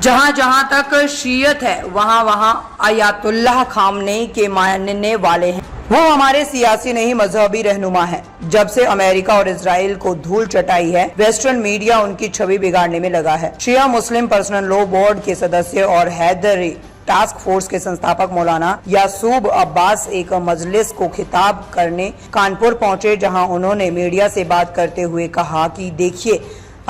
جہاں جہاں تک شیعت ہے وہاں وہاں آیات اللہ خامنئی کے ماننے والے ہیں۔ وہ ہمارے سیاسی نہیں مذہبی رہنما ہیں۔ جب سے امریکہ اور اسرائیل کو دھول چٹائی ہے، ویسٹرن میڈیا ان کی چھوی بگاڑنے میں لگا ہے۔ شیعہ مسلم پرسنل لاء بورڈ کے صدر اور حیدری ٹاسک فورس کے سنستھاپک مولانا یعقوب عباس ایک مجلس کو خطاب کرنے کانپور پہنچے، جہاں انہوں نے میڈیا سے بات کرتے ہوئے کہا کہ دیکھیے،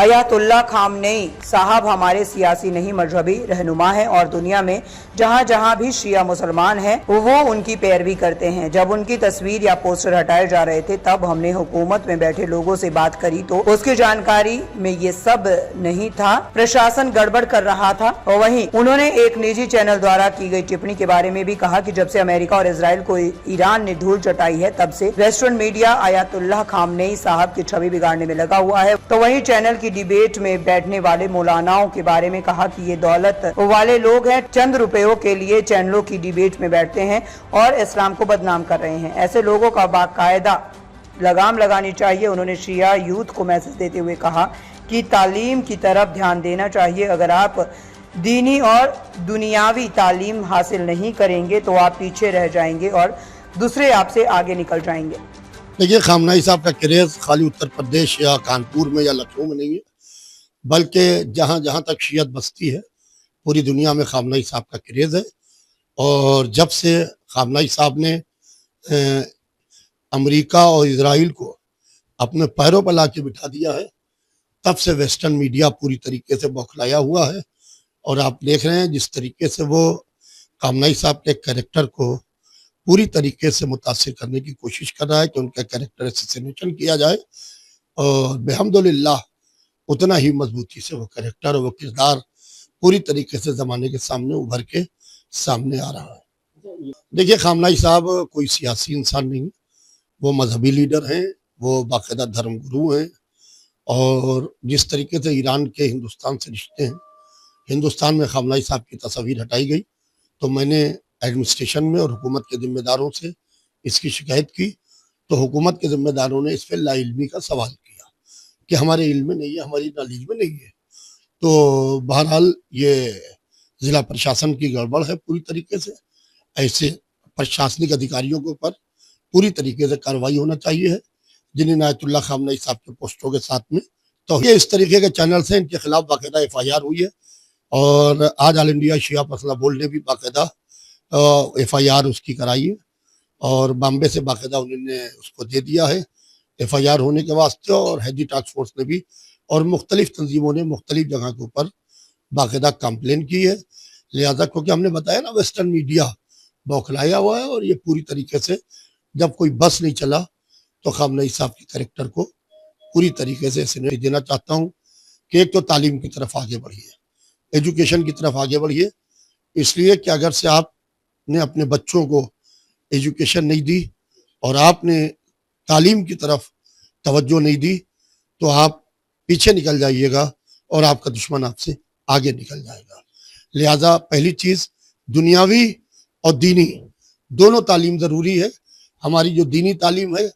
آیات اللہ خامنئی صاحب ہمارے سیاسی نہیں مذہبی رہنما ہیں، اور دنیا میں جہاں جہاں بھی شیعہ مسلمان ہیں وہ ان کی پیروی کرتے ہیں۔ جب ان کی تصویر یا پوسٹر ہٹائے جا رہے تھے تب ہم نے حکومت میں بیٹھے لوگوں سے بات کری تو اس کی جانکاری میں یہ سب نہیں تھا، پرشاسن گڑبڑ کر رہا تھا۔ اور وہیں انہوں نے ایک نجی چینل دوارا کی گئی ٹپنی کے بارے میں بھی کہا کہ جب سے امریکہ اور اسرائیل کو ایران نے دھول چٹائی ہے تب سے ویسٹرن میڈیا آیات اللہ خامنئی صاحب کی چھوی بگاڑنے میں لگا ہوا ہے۔ تو وہیں چینل کی ڈیبیٹ میں بیٹھنے والے مولاناؤں کے بارے میں کہا کہ یہ دولت والے لوگ ہیں، چند روپیوں کے لیے چینلوں کی ڈیبیٹ میں بیٹھتے ہیں اور اسلام کو بدنام کر رہے ہیں۔ ایسے لوگوں کا باقاعدہ لگام لگانی چاہیے۔ انہوں نے شیعہ یوتھ کو میسج دیتے ہوئے کہا کہ تعلیم کی طرف دھیان دینا چاہیے۔ اگر آپ دینی اور دنیاوی تعلیم حاصل نہیں کریں گے تو آپ پیچھے رہ جائیں گے اور دوسرے آپ سے آگے نکل جائیں گے۔ دیکھیے، خامنئی صاحب کا کریز خالی اتر پردیش یا کانپور میں یا لکھنؤ میں نہیں ہے، بلکہ جہاں جہاں تک شیعت بستی ہے پوری دنیا میں خامنئی صاحب کا کریز ہے۔ اور جب سے خامنئی صاحب نے امریکہ اور اسرائیل کو اپنے پیروں پر لا کے بٹھا دیا ہے، تب سے ویسٹرن میڈیا پوری طریقے سے بوکھلایا ہوا ہے۔ اور آپ دیکھ رہے ہیں جس طریقے سے وہ خامنئی صاحب کے کریکٹر کو پوری طریقے سے متاثر کرنے کی کوشش کر رہا ہے کہ ان کا کریکٹر اسیسینیشن کیا جائے، اور بحمدللہ اتنا ہی مضبوطی سے وہ کریکٹر اور وہ کردار پوری طریقے سے زمانے کے سامنے ابھر کے سامنے آ رہا ہے۔ دیکھیے، خامنئی صاحب کوئی سیاسی انسان نہیں، وہ مذہبی لیڈر ہیں، وہ باقاعدہ دھرم گرو ہیں، اور جس طریقے سے ایران کے ہندوستان سے رشتے ہیں، ہندوستان میں خامنئی صاحب کی تصاویر ہٹائی گئی تو میں نے ایڈمنسٹریشن میں اور حکومت کے ذمہ داروں سے اس کی شکایت کی، تو حکومت کے ذمہ داروں نے اس پہ لا علمی کا سوال کیا کہ ہمارے علم میں نہیں ہے، ہماری نالج میں نہیں ہے۔ تو بہرحال یہ ضلع پرشاسن کی گڑبڑ ہے پوری طریقے سے۔ ایسے پرشاسنک ادھیکاریوں کے اوپر پوری طریقے سے کارروائی ہونا چاہیے ہے، جنہیں آیت اللہ خامنئی صاحب کے پوسٹوں کے ساتھ میں تو یہ اس طریقے کے چینلز ہیں، ان کے خلاف باقاعدہ FIR ہوئی ہے، اور آج آل انڈیا شیعہ پرسنل بورڈ نے بھی باقاعدہ FIR اس کی کرائی ہے، اور بامبے سے باقاعدہ انہوں نے اس کو دے دیا ہے FIR ہونے کے واسطے، اور ہیڈی ٹاسک فورس نے بھی اور مختلف تنظیموں نے مختلف جگہ کے اوپر باقاعدہ کمپلین کی ہے۔ لہذا کیونکہ ہم نے بتایا نا، ویسٹرن میڈیا بوکھلایا ہوا ہے، اور یہ پوری طریقے سے جب کوئی بس نہیں چلا تو خامنئی صاحب کے کریکٹر کو پوری طریقے سے اسے دینا چاہتا ہوں کہ ایک تو تعلیم کی طرف آگے بڑھیے، ایجوکیشن کی طرف آگے بڑھیے، اس لیے کہ اگر سے آپ نے اپنے بچوں کو ایجوکیشن نہیں دی اور آپ نے تعلیم کی طرف توجہ نہیں دی تو آپ پیچھے نکل جائیے گا اور آپ کا دشمن آپ سے آگے نکل جائے گا۔ لہٰذا پہلی چیز دنیاوی اور دینی دونوں تعلیم ضروری ہے۔ ہماری جو دینی تعلیم ہے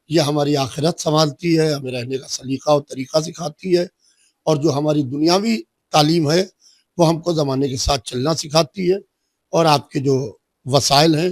یہ ہماری آخرت سنبھالتی ہے، ہمیں رہنے کا سلیقہ اور طریقہ سکھاتی ہے، اور جو ہماری دنیاوی تعلیم ہے وہ ہم کو زمانے کے ساتھ چلنا سکھاتی ہے، اور آپ کے جو وسائل ہیں